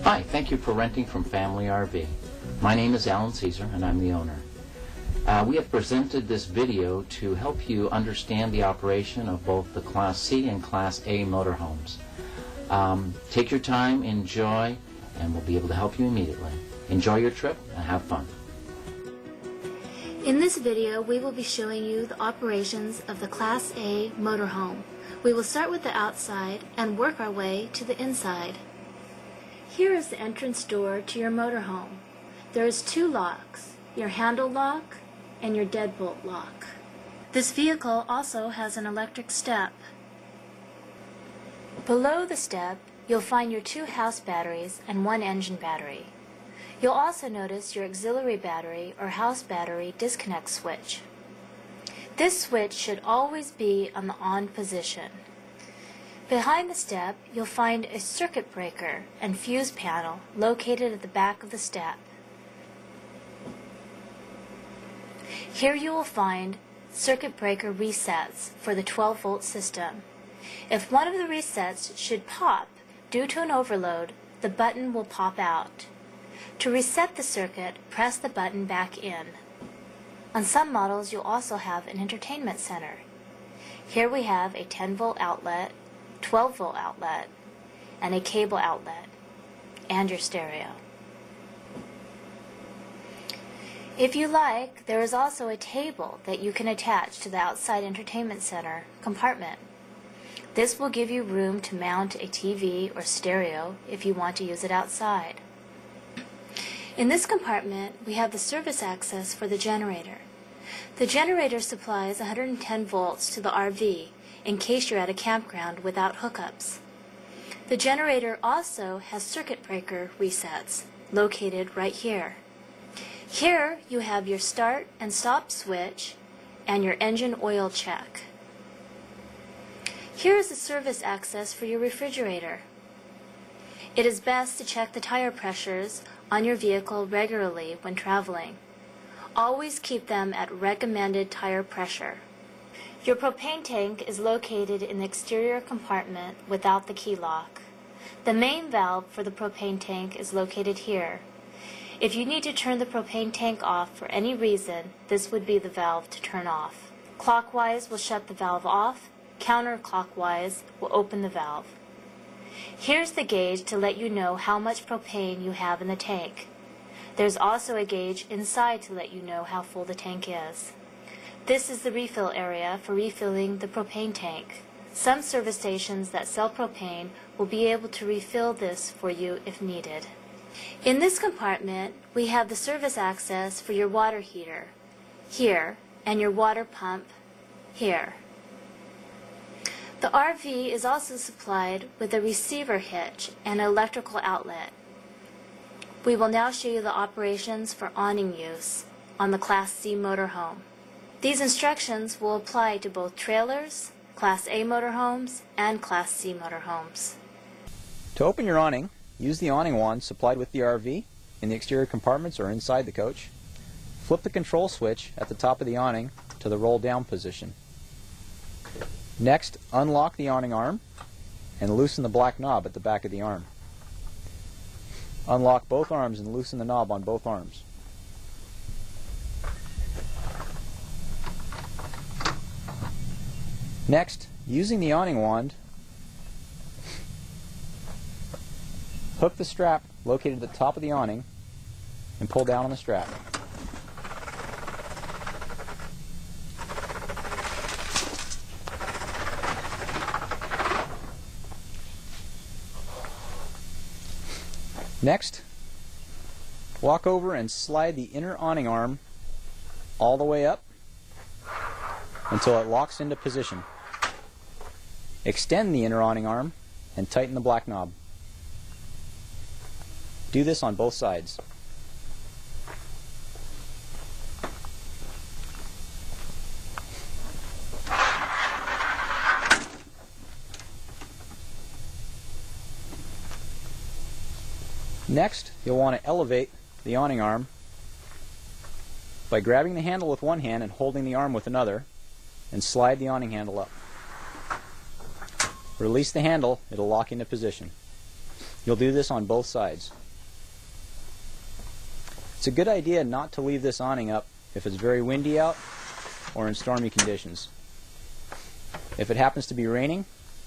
Hi, thank you for renting from Family RV. My name is Alan Caesar and I'm the owner. We have presented this video to help you understand the operation of both the Class C and Class A motorhomes. Take your time, enjoy, and we'll be able to help you immediately. Enjoy your trip and have fun. In this video, we will be showing you the operations of the Class A motorhome. We will start with the outside and work our way to the inside. Here is the entrance door to your motorhome. There is two locks, your handle lock and your deadbolt lock. This vehicle also has an electric step. Below the step, you'll find your two house batteries and one engine battery. You'll also notice your auxiliary battery or house battery disconnect switch. This switch should always be on the on position. Behind the step, you'll find a circuit breaker and fuse panel located at the back of the step. Here you will find circuit breaker resets for the 12-volt system. If one of the resets should pop due to an overload, the button will pop out. To reset the circuit, press the button back in. On some models, you'll also have an entertainment center. Here we have a 10-volt outlet, 12-volt outlet, and a cable outlet, and your stereo. If you like, there is also a table that you can attach to the outside entertainment center compartment. This will give you room to mount a TV or stereo if you want to use it outside. In this compartment, we have the service access for the generator. The generator supplies 110 volts to the RV in case you're at a campground without hookups. The generator also has circuit breaker resets located right here. Here you have your start and stop switch and your engine oil check. Here is the service access for your refrigerator. It is best to check the tire pressures on your vehicle regularly when traveling. Always keep them at recommended tire pressure. Your propane tank is located in the exterior compartment without the key lock. The main valve for the propane tank is located here. If you need to turn the propane tank off for any reason, this would be the valve to turn off. Clockwise will shut the valve off, counterclockwise will open the valve. Here's the gauge to let you know how much propane you have in the tank. There's also a gauge inside to let you know how full the tank is. This is the refill area for refilling the propane tank. Some service stations that sell propane will be able to refill this for you if needed. In this compartment, we have the service access for your water heater here and your water pump here. The RV is also supplied with a receiver hitch and an electrical outlet. We will now show you the operations for awning use on the Class C motorhome. These instructions will apply to both trailers, Class A motorhomes, and Class C motorhomes. To open your awning, use the awning wand supplied with the RV in the exterior compartments or inside the coach. Flip the control switch at the top of the awning to the roll down position. Next, unlock the awning arm and loosen the black knob at the back of the arm. Unlock both arms and loosen the knob on both arms. Next, using the awning wand, hook the strap located at the top of the awning and pull down on the strap. Next, walk over and slide the inner awning arm all the way up until it locks into position. Extend the inner awning arm and tighten the black knob. Do this on both sides. Next, you'll want to elevate the awning arm by grabbing the handle with one hand and holding the arm with another, and slide the awning handle up. Release the handle, it'll lock into position. You'll do this on both sides. It's a good idea not to leave this awning up if it's very windy out or in stormy conditions. If it happens to be raining,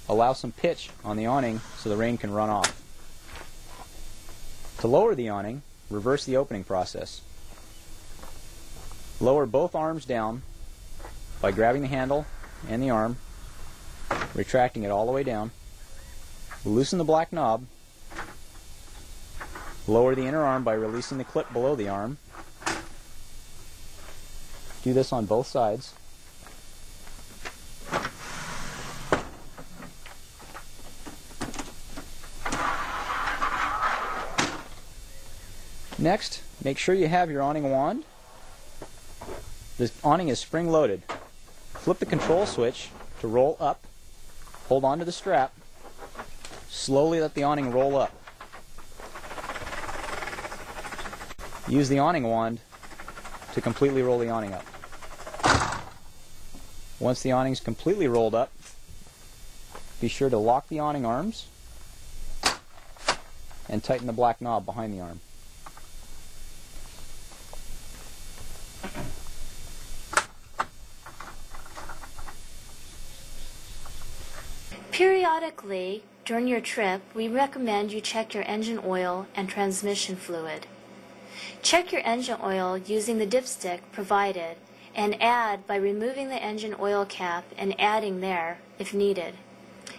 allow some pitch on the awning so the rain can run off. To lower the awning, reverse the opening process. Lower both arms down by grabbing the handle and the arm, retracting it all the way down. Loosen the black knob. Lower the inner arm by releasing the clip below the arm. Do this on both sides. Next, make sure you have your awning wand. This awning is spring-loaded. Flip the control switch to roll up. Hold on to the strap. Slowly let the awning roll up. Use the awning wand to completely roll the awning up. Once the awning is completely rolled up, be sure to lock the awning arms and tighten the black knob behind the arm. Periodically, during your trip, we recommend you check your engine oil and transmission fluid. Check your engine oil using the dipstick provided and add by removing the engine oil cap and adding there if needed.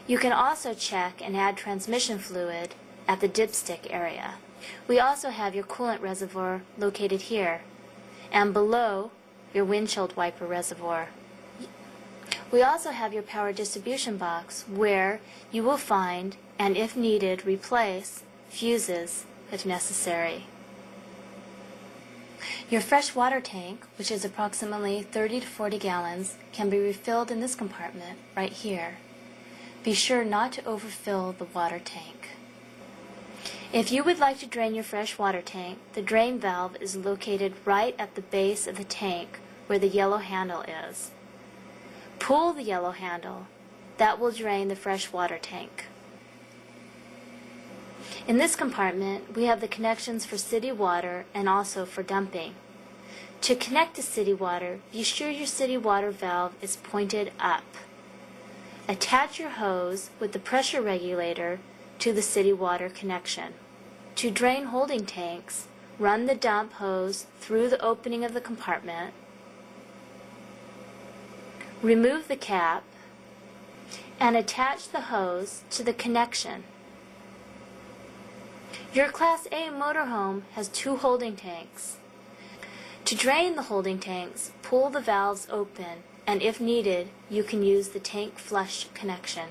You can also check and add transmission fluid at the dipstick area. We also have your coolant reservoir located here and below your windshield wiper reservoir. We also have your power distribution box where you will find, and if needed, replace fuses if necessary. Your fresh water tank, which is approximately 30 to 40 gallons, can be refilled in this compartment right here. Be sure not to overfill the water tank. If you would like to drain your fresh water tank, the drain valve is located right at the base of the tank where the yellow handle is. Pull the yellow handle. That will drain the fresh water tank. In this compartment, we have the connections for city water and also for dumping. To connect to city water, be sure your city water valve is pointed up. Attach your hose with the pressure regulator to the city water connection. To drain holding tanks, run the dump hose through the opening of the compartment. Remove the cap and attach the hose to the connection. Your Class A motorhome has 2 holding tanks. To drain the holding tanks, pull the valves open, and if needed, you can use the tank flush connection.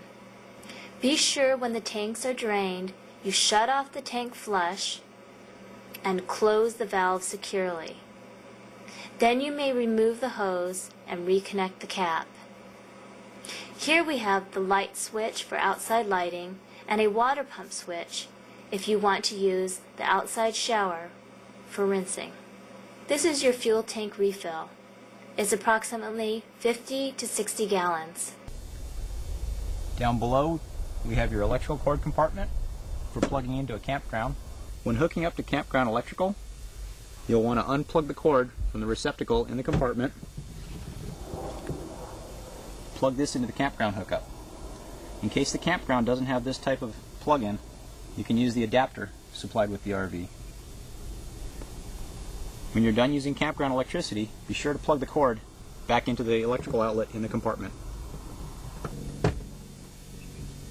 Be sure when the tanks are drained, you shut off the tank flush and close the valve securely. Then you may remove the hose and reconnect the cap. Here we have the light switch for outside lighting and a water pump switch if you want to use the outside shower for rinsing. This is your fuel tank refill. It's approximately 50 to 60 gallons. Down below we have your electrical cord compartment for plugging into a campground. When hooking up to campground electrical, you'll want to unplug the cord from the receptacle in the compartment. Plug this into the campground hookup. In case the campground doesn't have this type of plug-in, you can use the adapter supplied with the RV. When you're done using campground electricity, be sure to plug the cord back into the electrical outlet in the compartment.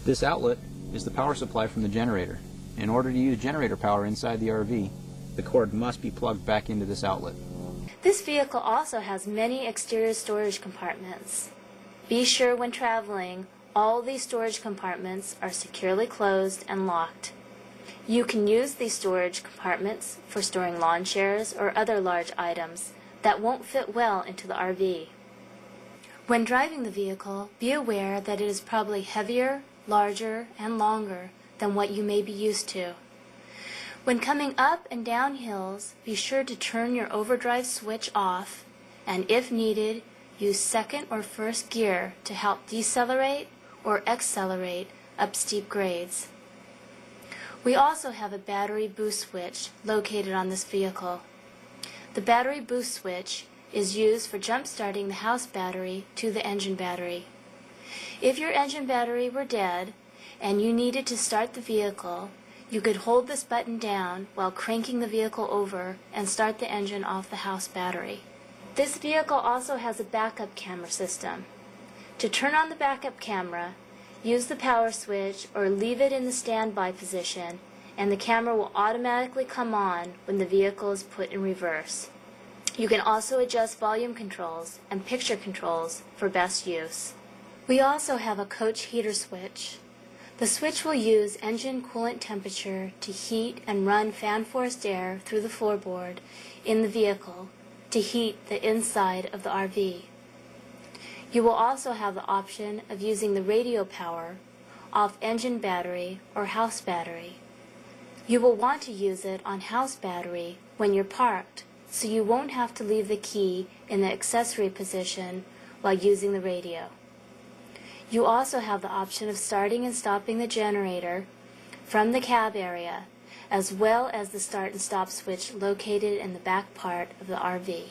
This outlet is the power supply from the generator. In order to use generator power inside the RV, the cord must be plugged back into this outlet. This vehicle also has many exterior storage compartments. Be sure when traveling, all these storage compartments are securely closed and locked. You can use these storage compartments for storing lawn chairs or other large items that won't fit well into the RV. When driving the vehicle, be aware that it is probably heavier, larger, and longer than what you may be used to. When coming up and down hills, be sure to turn your overdrive switch off and, if needed, use second or first gear to help decelerate or accelerate up steep grades. We also have a battery boost switch located on this vehicle. The battery boost switch is used for jump-starting the house battery to the engine battery. If your engine battery were dead and you needed to start the vehicle, you could hold this button down while cranking the vehicle over and start the engine off the house battery. This vehicle also has a backup camera system. To turn on the backup camera, use the power switch or leave it in the standby position, and the camera will automatically come on when the vehicle is put in reverse. You can also adjust volume controls and picture controls for best use. We also have a coach heater switch. The switch will use engine coolant temperature to heat and run fan-forced air through the floorboard in the vehicle to heat the inside of the RV. You will also have the option of using the radio power off engine battery or house battery. You will want to use it on house battery when you're parked, so you won't have to leave the key in the accessory position while using the radio. You also have the option of starting and stopping the generator from the cab area, as well as the start and stop switch located in the back part of the RV.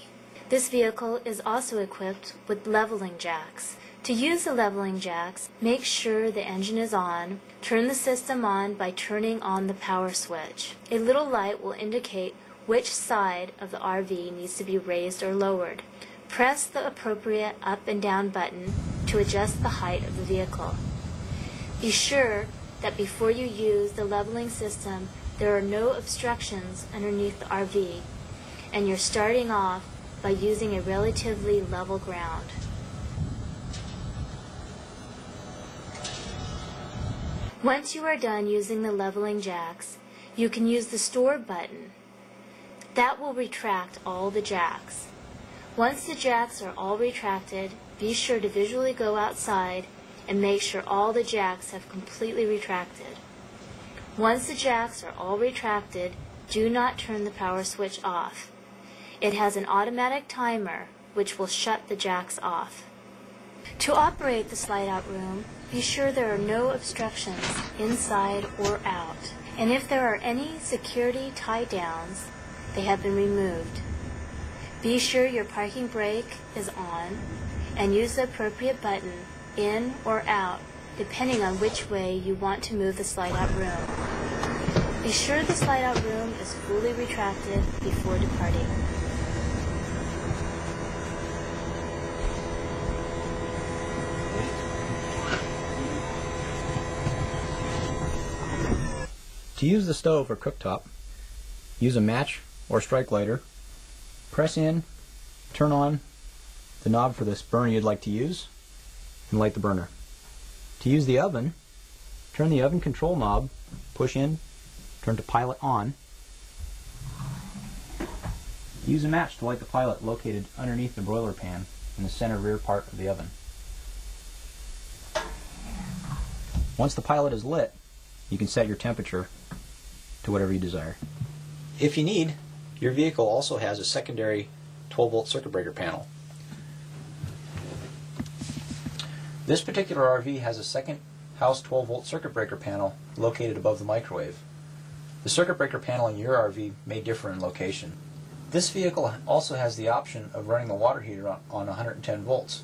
This vehicle is also equipped with leveling jacks. To use the leveling jacks, make sure the engine is on. Turn the system on by turning on the power switch. A little light will indicate which side of the RV needs to be raised or lowered. Press the appropriate up and down button to adjust the height of the vehicle. Be sure that before you use the leveling system, there are no obstructions underneath the RV, and you're starting off by using a relatively level ground. Once you are done using the leveling jacks, you can use the store button. That will retract all the jacks. Once the jacks are all retracted, be sure to visually go outside and make sure all the jacks have completely retracted. Once the jacks are all retracted, do not turn the power switch off. It has an automatic timer which will shut the jacks off. To operate the slide-out room, be sure there are no obstructions inside or out. And if there are any security tie-downs, they have been removed. Be sure your parking brake is on and use the appropriate button in or out depending on which way you want to move the slide-out room. Be sure the slide-out room is fully retracted before departing. To use the stove or cooktop, use a match or strike lighter. Press in, turn on the knob for this burner you'd like to use, and light the burner. To use the oven, turn the oven control knob, push in, turn to pilot on. Use a match to light the pilot located underneath the broiler pan in the center rear part of the oven. Once the pilot is lit, you can set your temperature to whatever you desire. If you need, your vehicle also has a secondary 12-volt circuit breaker panel. This particular RV has a second house 12-volt circuit breaker panel located above the microwave. The circuit breaker panel in your RV may differ in location. This vehicle also has the option of running the water heater on 110 volts.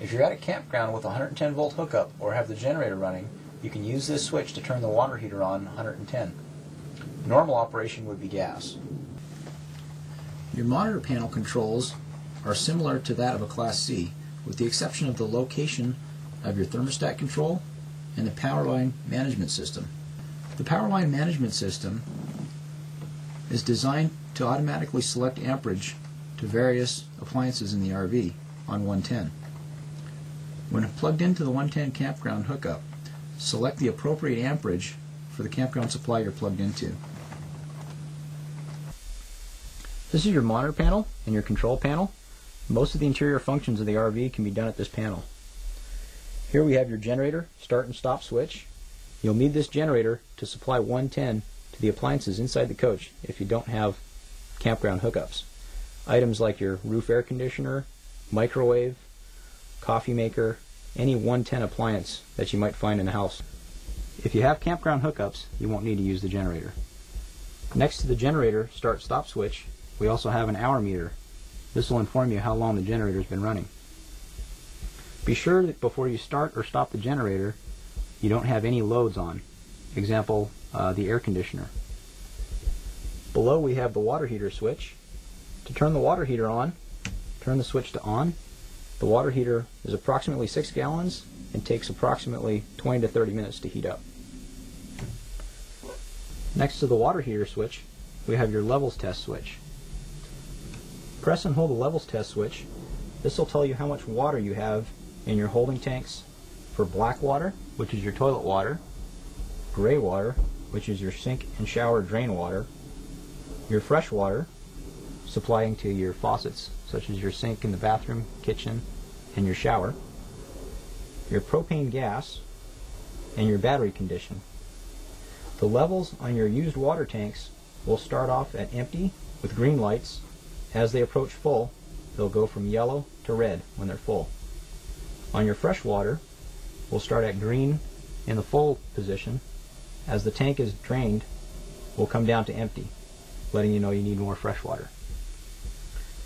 If you're at a campground with a 110 volt hookup or have the generator running, you can use this switch to turn the water heater on 110. Normal operation would be gas. Your monitor panel controls are similar to that of a Class C, with the exception of the location of your thermostat control and the power line management system. The power line management system is designed to automatically select amperage to various appliances in the RV on 110. When plugged into the 110 campground hookup, select the appropriate amperage for the campground supply you're plugged into. This is your monitor panel and your control panel. Most of the interior functions of the RV can be done at this panel. Here we have your generator, start and stop switch. You'll need this generator to supply 110 to the appliances inside the coach if you don't have campground hookups. Items like your roof air conditioner, microwave, coffee maker, any 110 appliance that you might find in the house. If you have campground hookups, you won't need to use the generator. Next to the generator start-stop switch, we also have an hour meter. This will inform you how long the generator has been running. Be sure that before you start or stop the generator, you don't have any loads on. Example, the air conditioner. Below we have the water heater switch. To turn the water heater on, turn the switch to on. The water heater is approximately 6 gallons and takes approximately 20 to 30 minutes to heat up. Next to the water heater switch, we have your levels test switch. Press and hold the levels test switch. This will tell you how much water you have in your holding tanks for black water, which is your toilet water, gray water, which is your sink and shower drain water, your fresh water, supplying to your faucets, such as your sink in the bathroom, kitchen, and your shower, your propane gas, and your battery condition. The levels on your used water tanks will start off at empty with green lights. As they approach full, they'll go from yellow to red when they're full. On your fresh water, we'll start at green in the full position. As the tank is drained, we'll come down to empty, letting you know you need more fresh water.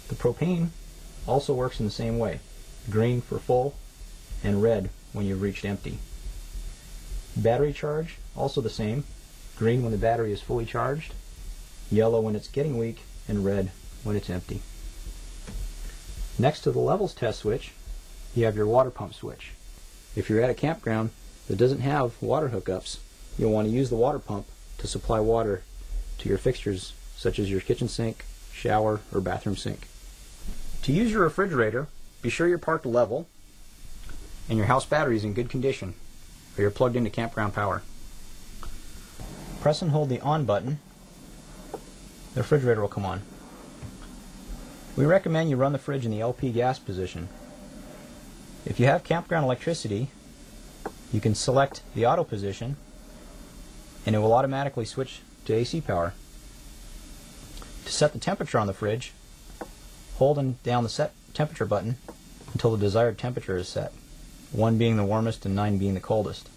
The propane also works in the same way. Green for full and red when you've reached empty. Battery charge, also the same. Green when the battery is fully charged, yellow when it's getting weak, and red when it's empty. Next to the levels test switch, you have your water pump switch. If you're at a campground that doesn't have water hookups, you'll want to use the water pump to supply water to your fixtures such as your kitchen sink, shower, or bathroom sink. To use your refrigerator, be sure you're parked level and your house battery is in good condition or you're plugged into campground power. Press and hold the on button. The refrigerator will come on. We recommend you run the fridge in the LP gas position. If you have campground electricity, you can select the auto position and it will automatically switch to AC power. To set the temperature on the fridge, hold down the set temperature button until the desired temperature is set, 1 being the warmest and 9 being the coldest.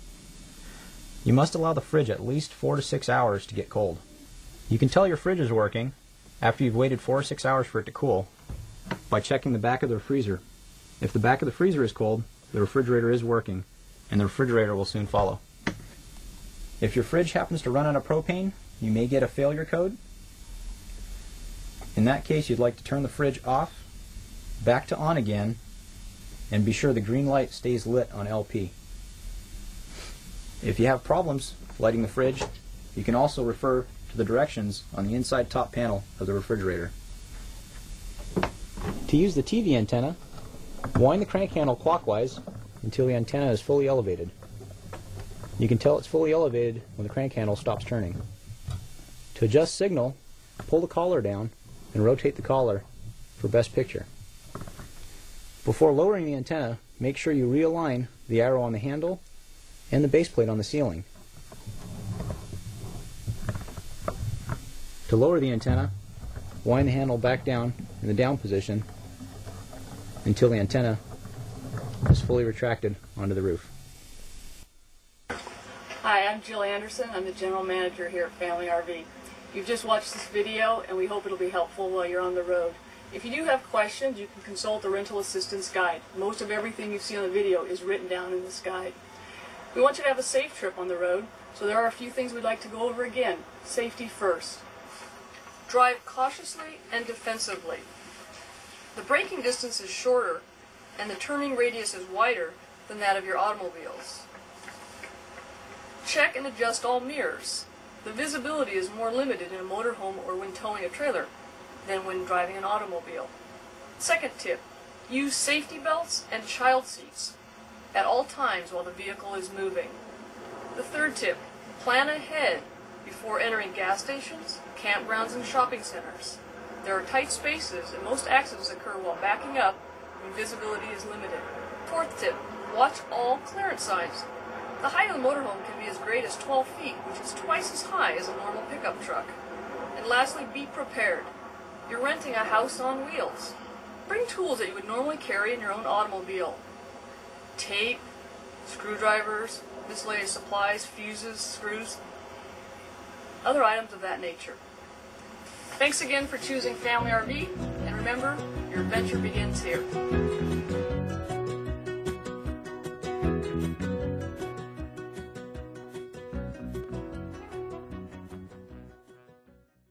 You must allow the fridge at least 4 to 6 hours to get cold. You can tell your fridge is working after you've waited 4 or 6 hours for it to cool by checking the back of the freezer. If the back of the freezer is cold, the refrigerator is working and the refrigerator will soon follow. If your fridge happens to run out of propane, you may get a failure code. In that case, you'd like to turn the fridge off, back to on again, and be sure the green light stays lit on LP. If you have problems lighting the fridge, you can also refer to the directions on the inside top panel of the refrigerator. To use the TV antenna, wind the crank handle clockwise until the antenna is fully elevated. You can tell it's fully elevated when the crank handle stops turning. To adjust signal, pull the collar down and rotate the collar for best picture. Before lowering the antenna, make sure you realign the arrow on the handle and the base plate on the ceiling. To lower the antenna, wind the handle back down in the down position until the antenna is fully retracted onto the roof. Hi, I'm Jill Anderson. I'm the General Manager here at Family RV. You've just watched this video and we hope it'll be helpful while you're on the road. If you do have questions, you can consult the Rental Assistance Guide. Most of everything you see on the video is written down in this guide. We want you to have a safe trip on the road, so there are a few things we'd like to go over again. Safety first. Drive cautiously and defensively. The braking distance is shorter and the turning radius is wider than that of your automobiles. Check and adjust all mirrors. The visibility is more limited in a motorhome or when towing a trailer than when driving an automobile. Second tip, use safety belts and child seats at all times while the vehicle is moving. The third tip, plan ahead before entering gas stations, campgrounds, and shopping centers. There are tight spaces and most accidents occur while backing up when visibility is limited. Fourth tip, watch all clearance signs. The height of the motorhome can be as great as 12 feet, which is twice as high as a normal pickup truck. And lastly, be prepared. You're renting a house on wheels. Bring tools that you would normally carry in your own automobile. Tape, screwdrivers, miscellaneous supplies, fuses, screws, other items of that nature. Thanks again for choosing Family RV, and remember, your adventure begins here.